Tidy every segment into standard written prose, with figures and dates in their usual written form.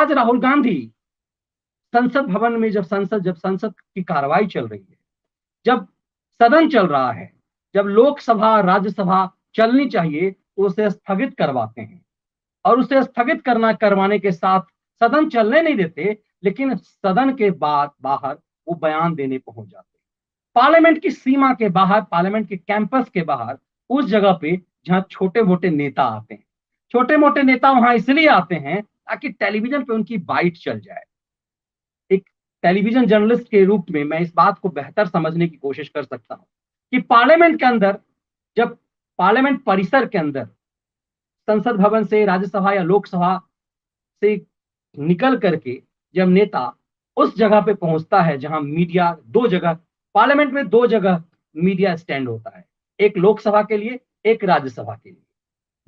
आज राहुल गांधी संसद भवन में जब संसद की कार्रवाई चल रही है, जब सदन चल रहा है, जब लोकसभा राज्यसभा चलनी चाहिए तो उसे स्थगित करवाते हैं, और उसे स्थगित करवाने के साथ सदन चलने नहीं देते, लेकिन सदन के बाद बाहर वो बयान देने पहुंच जाते हैं। पार्लियामेंट की सीमा के बाहर, पार्लियामेंट के कैंपस के बाहर, उस जगह पे जहां छोटे मोटे नेता आते हैं। छोटे मोटे नेता वहां इसलिए आते हैं ताकि टेलीविजन पे उनकी बाइट चल जाए। एक टेलीविजन जर्नलिस्ट के रूप में मैं इस बात को बेहतर समझने की कोशिश कर सकता हूं कि पार्लियामेंट के अंदर, जब पार्लियामेंट परिसर के अंदर संसद भवन से, राज्यसभा या लोकसभा से निकल करके जब नेता उस जगह पे पहुंचता है जहां मीडिया, दो जगह पार्लियामेंट में, दो जगह मीडिया स्टैंड होता है, एक लोकसभा के लिए, एक राज्यसभा के लिए।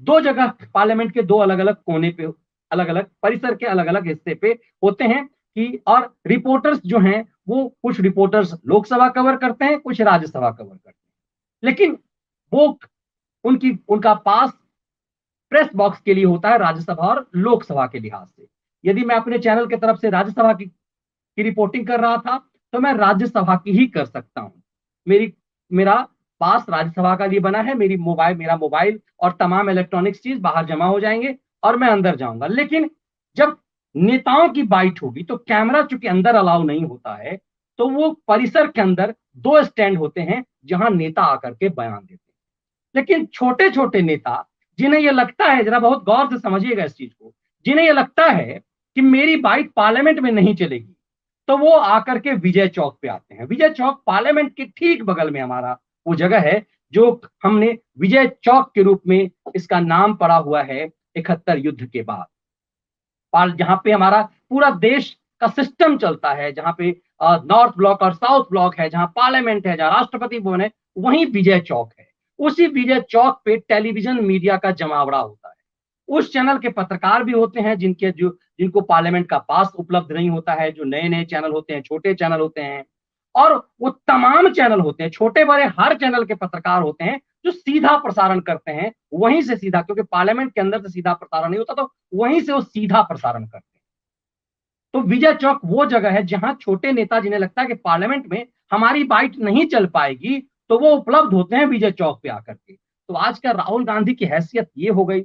दो जगह पार्लियामेंट के दो अलग अलग कोने पे, अलग अलग परिसर के अलग अलग हिस्से पे होते हैं कि, और रिपोर्टर्स जो हैं वो कुछ रिपोर्टर्स लोकसभा कवर करते हैं, कुछ राज्यसभा कवर करते हैं, लेकिन वो उनका पास प्रेस बॉक्स के लिए होता है राज्यसभा और लोकसभा के लिहाज से। यदि मैं अपने चैनल की तरफ से राज्यसभा की रिपोर्टिंग कर रहा था तो मैं राज्यसभा की ही कर सकता हूं। मेरा पास राज्यसभा का लिए बना है, मेरा मोबाइल और तमाम इलेक्ट्रॉनिक्स चीज बाहर जमा हो जाएंगे और मैं अंदर जाऊंगा। लेकिन जब नेताओं की बाइट होगी तो कैमरा चूंकि अंदर अलाउ नहीं होता है, तो वो परिसर के अंदर दो स्टैंड होते हैं जहां नेता आकर के बयान देते हैं। लेकिन छोटे छोटे नेता, जिन्हें यह लगता है, जरा बहुत गौर से समझिएगा इस चीज को, जिन्हें यह लगता है कि मेरी बाइट पार्लियामेंट में नहीं चलेगी, तो वो आकर के विजय चौक पे आते हैं। विजय चौक पार्लियामेंट के ठीक बगल में हमारा वो जगह है जो हमने विजय चौक के रूप में इसका नाम पड़ा हुआ है 71 युद्ध के बाद। जहां पे हमारा पूरा देश का सिस्टम चलता है, जहां पे नॉर्थ ब्लॉक और साउथ ब्लॉक है, जहां पार्लियामेंट है, जहां राष्ट्रपति भवन है, वहीं विजय चौक है। उसी विजय चौक पे टेलीविजन मीडिया का जमावड़ा होता है। उस चैनल के पत्रकार भी होते हैं जिनको पार्लियामेंट का पास उपलब्ध नहीं होता है, जो नए नए चैनल होते हैं, छोटे चैनल होते हैं, और वो तमाम चैनल होते हैं, छोटे बड़े हर चैनल के पत्रकार होते हैं जो सीधा प्रसारण करते हैं, वहीं से सीधा, क्योंकि पार्लियामेंट के अंदर से सीधा प्रसारण नहीं होता, तो वहीं से वो सीधा प्रसारण करते हैं। तो विजय चौक वो जगह है जहां छोटे नेता, जिन्हें लगता है कि पार्लियामेंट में हमारी बाइट नहीं चल पाएगी, तो वो उपलब्ध होते हैं विजय चौक पे आकर के। तो आज का राहुल गांधी की हैसियत ये हो गई,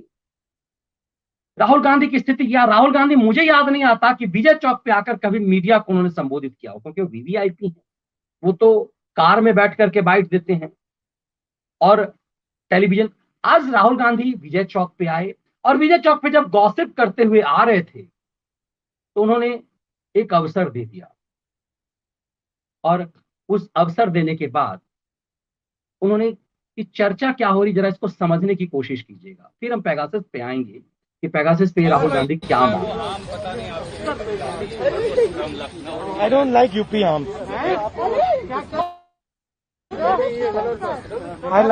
राहुल गांधी की स्थिति, या राहुल गांधी, मुझे याद नहीं आता कि विजय चौक पे आकर कभी मीडिया को उन्होंने संबोधित किया हो, क्योंकि वो वीवीआईपी है, वो तो कार में बैठ करके बाइट देते हैं और टेलीविजन। आज राहुल गांधी विजय चौक पे आए, और विजय चौक पे जब गॉसिप करते हुए आ रहे थे तो उन्होंने एक अवसर दे दिया, और उस अवसर देने के बाद उन्होंने कि चर्चा क्या हो रही, जरा इसको समझने की कोशिश कीजिएगा, फिर हम पेगासस पे आएंगे कि पेगासस पे राहुल गांधी क्या मान। आई डोंट लाइक यूपी आम, I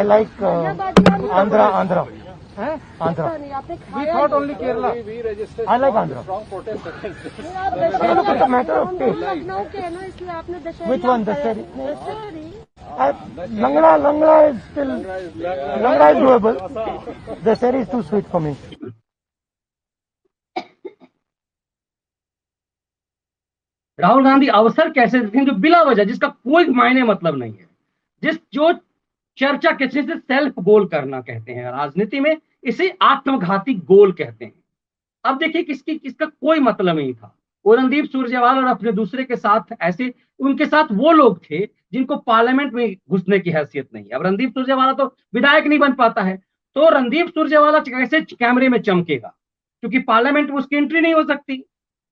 like Andhra. Andhra. We thought only Kerala. I like Andhra. Look, it's a matter of taste. Which one? Dasheri? Langda is still, Langda is doable. Dasheri is too sweet for me. Rahul Gandhi अवसर कैसे देते हैं जो बिला वजह, जिसका कोई मायने मतलब नहीं है, जो चर्चा किसी से सेल्फ गोल करना कहते हैं राजनीति में, इसे आत्मघाती गोल कहते हैं। अब देखिए किसका कोई मतलब नहीं था। वो रणदीप सुरजेवाला और अपने दूसरे के साथ ऐसे, उनके साथ वो लोग थे जिनको पार्लियामेंट में घुसने की हैसियत नहीं है। अब रणदीप सुरजेवाला तो विधायक नहीं बन पाता है, तो रणदीप सुरजेवाला कैसे कैमरे में चमकेगा, क्योंकि पार्लियामेंट में उसकी एंट्री नहीं हो सकती।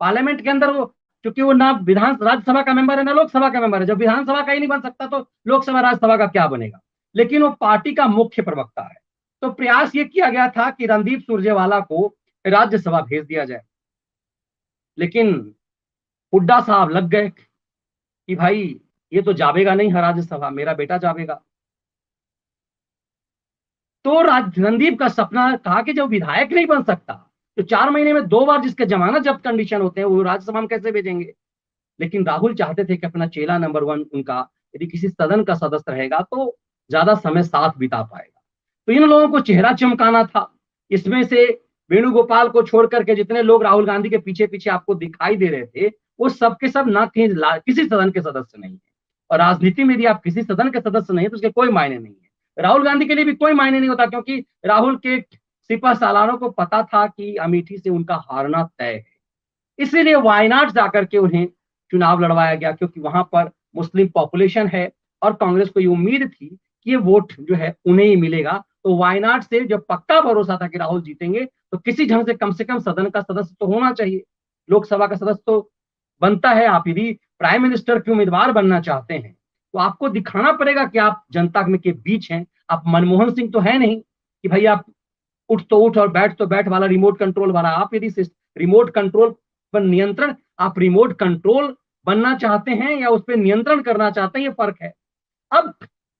पार्लियामेंट के अंदर वो, क्योंकि वो ना राज्यसभा का मेंबर है ना लोकसभा का मेंबर है, जब विधानसभा का ही नहीं बन सकता तो लोकसभा राज्यसभा का क्या बनेगा। लेकिन वो पार्टी का मुख्य प्रवक्ता है, तो प्रयास ये किया गया था कि रणदीप सुरजेवाला को राज्यसभा भेज दिया जाए, लेकिन हुड्डा साहब लग गए कि भाई ये तो जावेगा नहीं राज्यसभा, मेरा बेटा जावेगा। तो रणदीप का सपना था कि जब विधायक नहीं बन सकता तो 4 महीने में 2 बार जिसके जमानत जब्त कंडीशन होते हैं वो राज्यसभा में कैसे भेजेंगे। लेकिन राहुल चाहते थे कि अपना चेला नंबर 1 उनका यदि किसी सदन का सदस्य रहेगा तो ज्यादा समय साथ बिता पाएगा। तो इन लोगों को चेहरा चमकाना था, इसमें से वेणुगोपाल को छोड़ करके जितने लोग राहुल गांधी के पीछे पीछे आपको दिखाई दे रहे थे, वो सब के सब ना कहीं किसी सदन के सदस्य नहीं है। और राजनीति में यदि आप किसी सदन के सदस्य नहीं है तो उसके कोई मायने नहीं है। राहुल गांधी के लिए भी कोई मायने नहीं होता, क्योंकि राहुल के सिपा सालारों को पता था कि अमेठी से उनका हारना तय है। इसीलिए वायनाड जाकर के उन्हें चुनाव लड़वाया गया, क्योंकि वहां पर मुस्लिम पॉपुलेशन है और कांग्रेस को ये उम्मीद थी कि ये वोट जो है उन्हें ही मिलेगा। तो वायनाड से जब पक्का भरोसा था कि राहुल जीतेंगे, तो किसी ढंग से कम सदन का सदस्य तो होना चाहिए, लोकसभा का सदस्य तो बनता है। आप यदि प्राइम मिनिस्टर के उम्मीदवार बनना चाहते हैं तो आपको दिखाना पड़ेगा कि आप जनता में के बीच हैं। आप मनमोहन सिंह तो है नहीं कि भाई आप उठ तो उठ और बैठ तो बैठ वाला रिमोट कंट्रोल वाला। आप यदि रिमोट कंट्रोल पर नियंत्रण, आप रिमोट कंट्रोल बनना चाहते हैं या उस पर नियंत्रण करना चाहते हैं, ये फर्क है। अब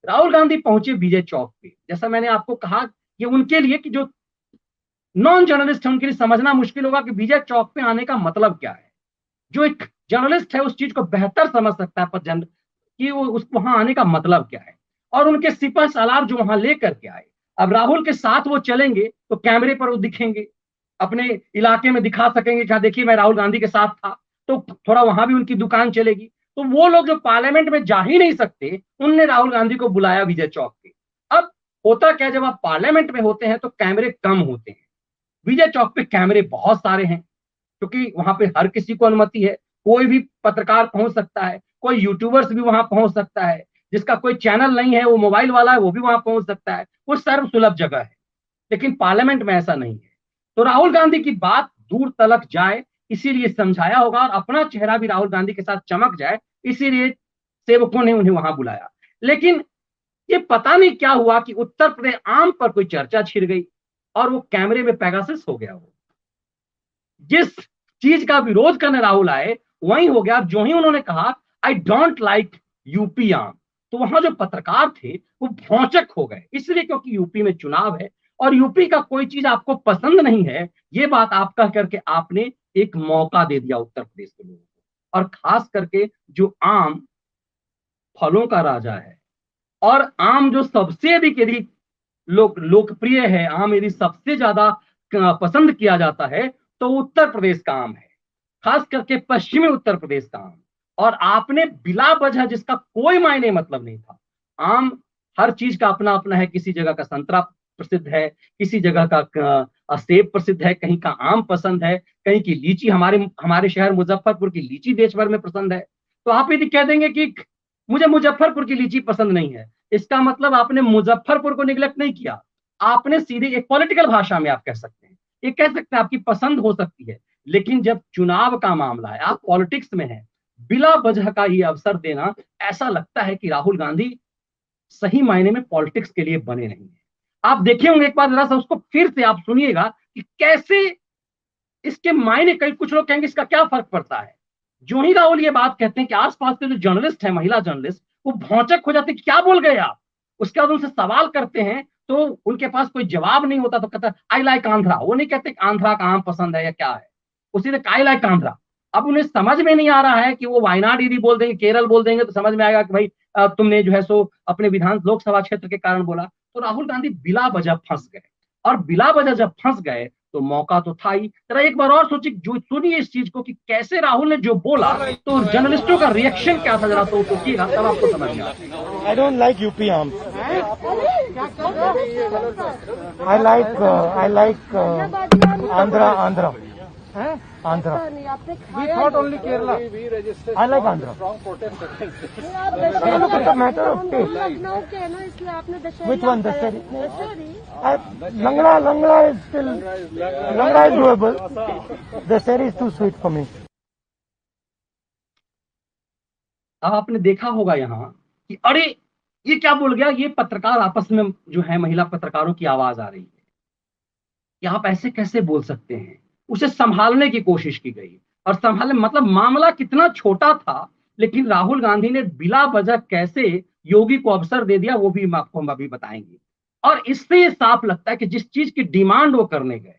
राहुल गांधी पहुंचे विजय चौक पे, जैसा मैंने आपको कहा, ये उनके लिए कि जो नॉन जर्नलिस्ट है उनके लिए समझना मुश्किल होगा कि विजय चौक पे आने का मतलब क्या है। जो एक जर्नलिस्ट है उस चीज को बेहतर समझ सकता है, पर कि वो उस वहां आने का मतलब क्या है। और उनके सिपह सालार जो वहां लेकर के आए, अब राहुल के साथ वो चलेंगे तो कैमरे पर वो दिखेंगे, अपने इलाके में दिखा सकेंगे कि देखिए मैं राहुल गांधी के साथ था, तो थोड़ा वहां भी उनकी दुकान चलेगी। तो वो लोग जो पार्लियामेंट में जा ही नहीं सकते, उनने राहुल गांधी को बुलाया विजय चौक पे। अब होता क्या, जब आप पार्लियामेंट में होते हैं तो कैमरे कम होते हैं, विजय चौक पे कैमरे बहुत सारे हैं, क्योंकि वहां पे हर किसी को अनुमति है, कोई भी पत्रकार पहुंच सकता है, कोई यूट्यूबर्स भी वहां पहुंच सकता है, जिसका कोई चैनल नहीं है वो मोबाइल वाला है वो भी वहां पहुंच सकता है, वो सर्व सुलभ जगह है। लेकिन पार्लियामेंट में ऐसा नहीं है। तो राहुल गांधी की बात दूर तलक जाए इसीलिए समझाया होगा, और अपना चेहरा भी राहुल गांधी के साथ चमक जाए इसीलिए सेवकों ने उन्हें वहां बुलाया। लेकिन ये पता नहीं क्या हुआ कि उत्तर प्रदेश आम पर कोई चर्चा छिड़ गई और वो कैमरे में पेगासस हो गया। वो जिस चीज का विरोध करने राहुल आए वही हो गया। जो ही उन्होंने कहा आई डोंट लाइक यूपी आम, तो वहां जो पत्रकार थे वो भौचक हो गए, इसलिए क्योंकि यूपी में चुनाव है और यूपी का कोई चीज आपको पसंद नहीं है, ये बात आप कह करके आपने एक मौका दे दिया उत्तर प्रदेश के लोगों को। और खास करके जो आम फलों का राजा है, और आम जो सबसे अधिक यदि लोकप्रिय है, आम यदि सबसे ज्यादा पसंद किया जाता है तो उत्तर प्रदेश का आम है, खास करके पश्चिमी उत्तर प्रदेश का आम। और आपने बिला वजह, जिसका कोई मायने मतलब नहीं था, आम हर चीज का अपना अपना है, किसी जगह का संतरा प्रसिद्ध है, किसी जगह का सेब प्रसिद्ध है, कहीं का आम पसंद है, कहीं की लीची, हमारे हमारे शहर मुजफ्फरपुर की लीची देश भर में पसंद है। तो आप यदि कह देंगे कि मुझे मुजफ्फरपुर की लीची पसंद नहीं है, इसका मतलब आपने मुजफ्फरपुर को निगलेक्ट नहीं किया, आपने सीधे एक पॉलिटिकल भाषा में आप कह सकते हैं, ये कह सकते हैं आपकी पसंद हो सकती है, लेकिन जब चुनाव का मामला है, आप पॉलिटिक्स में हैं, बिला वजह का ये अवसर देना, ऐसा लगता है कि राहुल गांधी सही मायने में पॉलिटिक्स के लिए बने नहीं है। आप देखे होंगे, एक बार जरा सा उसको फिर से आप सुनिएगा कि कैसे इसके मायने, कई कुछ लोग कहेंगे इसका क्या फर्क पड़ता है। जो ही राहुल ये बात कहते हैं कि आसपास के जो जर्नलिस्ट है, महिला जर्नलिस्ट, वो भौचक हो जाते हैं, क्या बोल गए आप। उसके बाद उनसे सवाल करते हैं तो उनके पास कोई जवाब नहीं होता, तो कहता आई लाइक आंध्रा। वो नहीं कहते आंध्रा का आम पसंद है या क्या है, उसी ने आई लाइक आंध्रा। अब उन्हें समझ में नहीं आ रहा है कि वो वायनाड यदि बोल देंगे, केरल बोल देंगे, तो समझ में आएगा कि भाई तुमने जो है सो अपने विधान लोकसभा क्षेत्र के कारण बोला। तो राहुल गांधी बिला वजह फंस गए, और बिला वजह जब फंस गए तो मौका तो था ही। जरा एक बार और सोचिए, जो सुनिए इस चीज को कि कैसे राहुल ने जो बोला तो जर्नलिस्टों का रिएक्शन क्या था, जरा तो सोचिएगा, तब आपको समझ में आएगा। I don't like UP arms. I like Andhra. Andhra. We thought only Kerala. I like Andhra. आप Look, it's a matter of taste. Lucknow के है ना, इसलिए आपने दशहरी Which one, आप Dasheri? Dasheri Langla is still, Langla is doable. The seri is too sweet for me. अब आपने देखा होगा यहाँ कि अरे ये क्या बोल गया, ये पत्रकार आपस में जो है महिला पत्रकारों की आवाज आ रही है कि आप ऐसे कैसे बोल सकते हैं। उसे संभालने की कोशिश की गई, और संभालने मतलब मामला कितना छोटा था, लेकिन राहुल गांधी ने बिला वजह कैसे योगी को अवसर दे दिया, वो भी आपको हम अभी बताएंगे। और इससे ये साफ लगता है कि जिस चीज की डिमांड वो करने गए,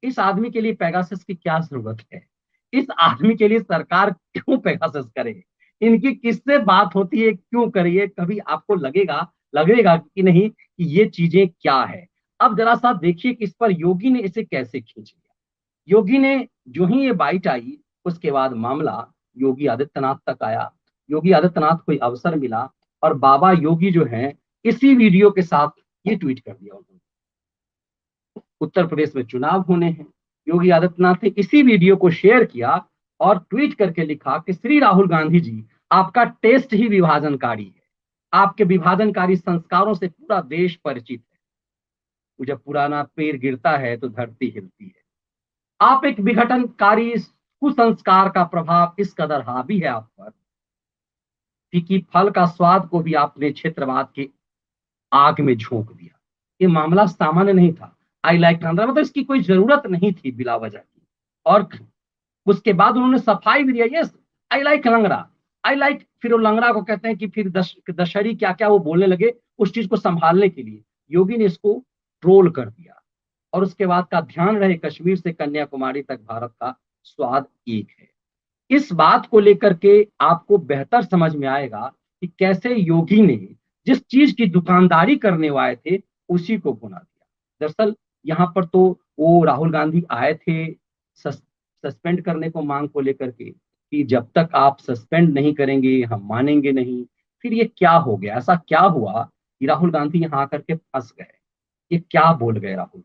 इस आदमी के लिए पेगासस की क्या जरूरत है, इस आदमी के लिए सरकार क्यों पेगासस करे, इनकी किससे बात होती है, क्यों करिए। कभी आपको लगेगा लगेगा कि नहीं कि ये चीजें क्या है। अब जरा सा देखिए कि इस पर योगी ने इसे कैसे खींच लिया। योगी ने जो ही ये बाइट आई, उसके बाद मामला योगी आदित्यनाथ तक आया। योगी आदित्यनाथ को अवसर मिला और बाबा योगी जो हैं इसी वीडियो के साथ ये ट्वीट कर दिया उन्होंने। उत्तर प्रदेश में चुनाव होने हैं, योगी आदित्यनाथ ने इसी वीडियो को शेयर किया और ट्वीट करके लिखा कि श्री राहुल गांधी जी, आपका टेस्ट ही विभाजनकारी है, आपके विभाजनकारी संस्कारों से पूरा देश परिचित है। जब पुराना पेड़ गिरता है तो धरती हिलती है। आप एक विघटनकारी कुसंस्कार का प्रभाव इस कदर हावी है आप पर कि फल का स्वाद को भी आपने क्षेत्रवाद के आग में झोंक दिया। ये मामला सामान्य नहीं था। आई लाइक कांग्रेस, मतलब इसकी कोई जरूरत नहीं थी बिला वजह की। और उसके बाद उन्होंने सफाई भी दिया, यस आई लाइक लंगड़ा, आई लाइक, फिर वो लंगड़ा को कहते हैं कि फिर दशहरी क्या क्या वो बोलने लगे उस चीज को संभालने के लिए। योगी ने इसको ट्रोल कर दिया। और उसके बाद का ध्यान रहे, कश्मीर से कन्याकुमारी तक भारत का स्वाद एक है। इस बात को लेकर के आपको बेहतर समझ में आएगा कि कैसे योगी ने जिस चीज की दुकानदारी करने आए थे उसी को भुना दिया। दरअसल यहाँ पर तो वो राहुल गांधी आए थे सस्पेंड करने को, मांग को लेकर के कि जब तक आप सस्पेंड नहीं करेंगे हम मानेंगे नहीं। फिर ये क्या हो गया, ऐसा क्या हुआ कि राहुल गांधी यहाँ आकर के फंस गए? ये क्या बोल गए राहुल?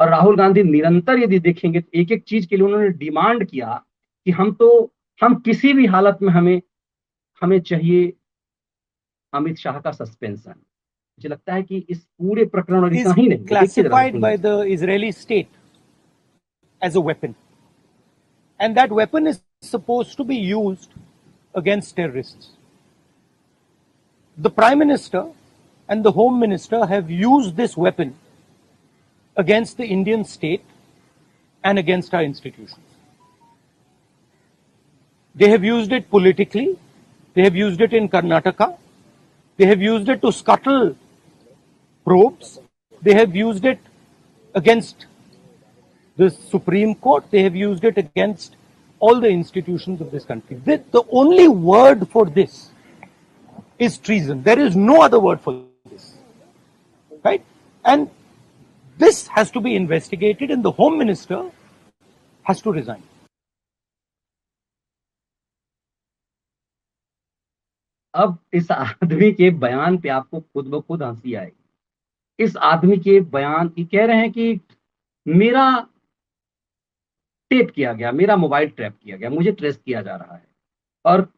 और राहुल गांधी निरंतर यदि देखेंगे तो एक एक चीज के लिए उन्होंने डिमांड किया कि हम किसी भी हालत में हमें हमें चाहिए अमित शाह का सस्पेंशन। मुझे लगता है कि इस पूरे प्रकरण और इतना is ही नहीं, देखिए जरा classified by सुनिए। the Israeli state as a weapon. And that weapon is supposed to be used against terrorists. The Prime Minister and the Home Minister have used this weapon against the Indian state and against our institutions. They have used it politically. They have used it in Karnataka. They have used it to scuttle probes. They have used it against the Supreme Court. They have used it against all the institutions of this country. The only word for this is treason. There is no other word for this. Right? And this has to be investigated, and the Home Minister has to resign. अब इस आदमी के बयान पे आपको खुद ब खुद हंसी आएगी। इस आदमी के बयान की कह रहे हैं कि मेरा टेप किया गया, मेरा मोबाइल ट्रैप किया गया, मुझे ट्रेस किया जा रहा है और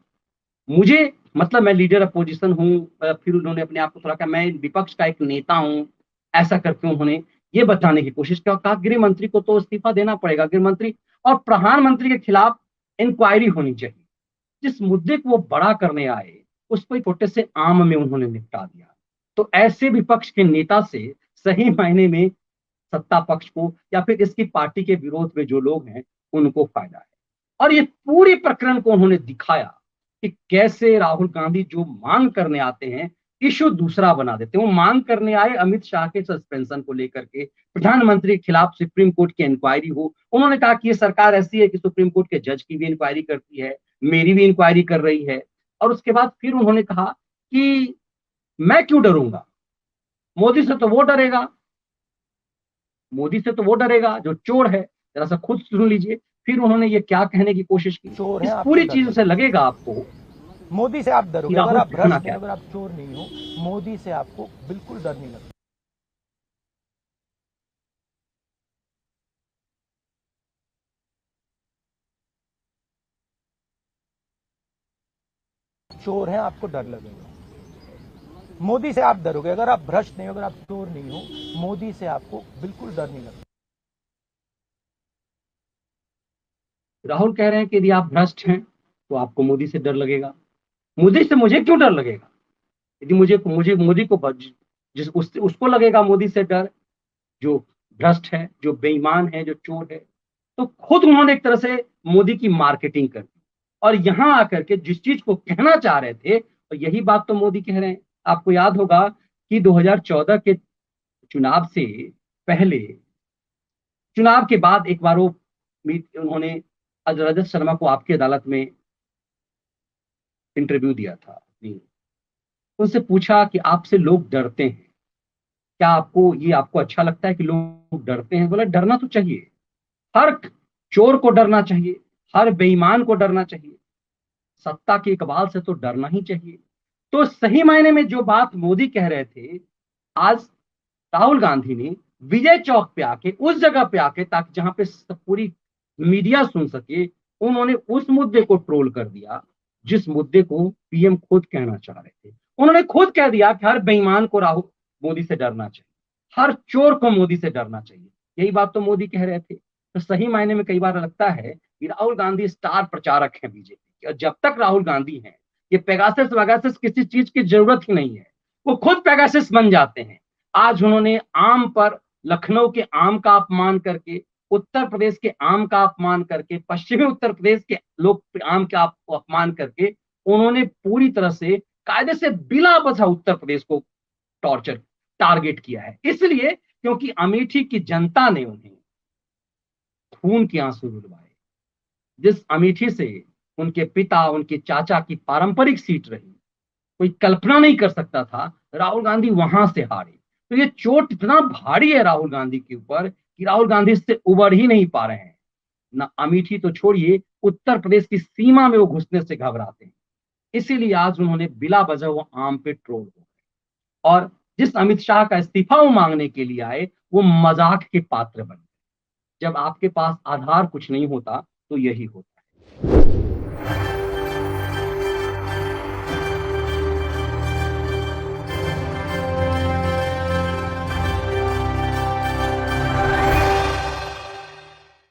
मुझे, मतलब मैं लीडर अपोजिशन हूं। फिर उन्होंने अपने आप को थोड़ा कहा मैं विपक्ष का एक नेता हूं, ऐसा करके उन्होंने ये बताने की कोशिश की। कहा गृह मंत्री को तो इस्तीफा देना पड़ेगा, गृह मंत्री और प्रधानमंत्री के खिलाफ इंक्वायरी होनी चाहिए। जिस मुद्दे को वो बड़ा करने आए उस पर छोटे से आम में उन्होंने निपटा दिया। तो ऐसे विपक्ष के नेता से सही मायने में सत्ता पक्ष को या फिर इसकी पार्टी के विरोध में जो लोग हैं उनको फायदा है। और ये पूरे प्रकरण को उन्होंने दिखाया कि कैसे राहुल गांधी जो मांग करने आते हैं इशू दूसरा बना देते हैं। वो मांग करने आए अमित शाह के सस्पेंशन को लेकर के, प्रधानमंत्री के खिलाफ सुप्रीम कोर्ट की इंक्वायरी हो। उन्होंने कहा कि ये सरकार ऐसी है कि सुप्रीम कोर्ट के जज की भी इंक्वायरी करती है, मेरी भी इंक्वायरी कर रही है। और उसके बाद फिर उन्होंने कहा कि मैं क्यों डरूंगा, मोदी से तो वो डरेगा, मोदी से तो वो डरेगा जो चोर है। जरा सा खुद सुन लीजिए। फिर उन्होंने ये क्या कहने की कोशिश की। चोर है, इस आपको पूरी डर चीज से लगेगा आपको मोदी से आप डरोगे। राहुल अगर आप कहना भ्रष्ट क्या नहीं, अगर आप चोर नहीं हो, मोदी से आपको बिल्कुल डर नहीं लगता। चोर हैं, आपको डर लगेगा। मोदी से आप डरोगे। अगर आप भ्रष्ट नहीं हो, अगर आप चोर नहीं हो, मोदी से आपको बिल्कुल डर नहीं लगता। राहुल कह रहे हैं कि यदि आप भ्रष्ट हैं तो आपको मोदी से डर लगेगा। मोदी से मुझे क्यों डर लगेगा? यदि मुझे मुझे मोदी को उसको लगेगा मोदी से डर जो भ्रष्ट है, जो बेईमान है, जो चोर है। तो खुद उन्होंने एक तरह से मोदी की मार्केटिंग कर दी और यहां आकर के जिस चीज को कहना चाह रहे थे और यही बात तो मोदी कह रहे हैं। आपको याद होगा कि 2014 के चुनाव से पहले, चुनाव के बाद एक बार वो उन्होंने रजत शर्मा को आपकी अदालत में इंटरव्यू दिया था। उनसे पूछा कि आपसे लोग डरते हैं क्या आपको अच्छा लगता है कि लोग डरते हैं? बोला डरना तो चाहिए, हर चोर को डरना चाहिए, हर बेईमान को डरना चाहिए, सत्ता के इकबाल से तो डरना ही चाहिए। तो सही मायने में जो बात मोदी कह रहे थे, आज राहुल गांधी ने विजय चौक पे आके, उस जगह पे आके, ताकि जहां पे पूरी मीडिया सुन सके, उन्होंने उस मुद्दे को ट्रोल कर दिया जिस मुद्दे को पीएम खुद कहना चाह रहे थे। उन्होंने खुद कह दिया कि हर बेईमान को राहुल मोदी से डरना चाहिए, हर चोर को मोदी से डरना चाहिए। यही बात तो मोदी कह रहे थे। तो सही मायने में कई बार लगता है कि राहुल गांधी स्टार प्रचारक हैं बीजेपी के, और जब तक राहुल गांधी हैं, ये पेगासस वगासस किसी चीज की जरूरत ही नहीं है, वो खुद पेगासस बन जाते हैं। आज उन्होंने आम पर, लखनऊ के आम का अपमान करके, उत्तर प्रदेश के आम का अपमान करके, पश्चिमी उत्तर प्रदेश के लोग आम का अपमान करके, उन्होंने पूरी तरह से कायदे से बिला वजह उत्तर प्रदेश को टारगेट किया है। इसलिए क्योंकि अमेठी की जनता ने उन्हें खून के आंसू रुलवाए। जिस अमेठी से उनके पिता, उनके चाचा की पारंपरिक सीट रही, कोई कल्पना नहीं कर सकता था राहुल गांधी वहां से हारे। तो ये चोट इतना भारी है राहुल गांधी के ऊपर कि राहुल गांधी इससे उबर ही नहीं पा रहे हैं। ना अमेठी तो छोड़िए, उत्तर प्रदेश की सीमा में वो घुसने से घबराते हैं। इसीलिए आज उन्होंने बिला वजह वो आम पे ट्रोल हो गए, और जिस अमित शाह का इस्तीफा वो मांगने के लिए आए, वो मजाक के पात्र बन गए। जब आपके पास आधार कुछ नहीं होता तो यही होता है।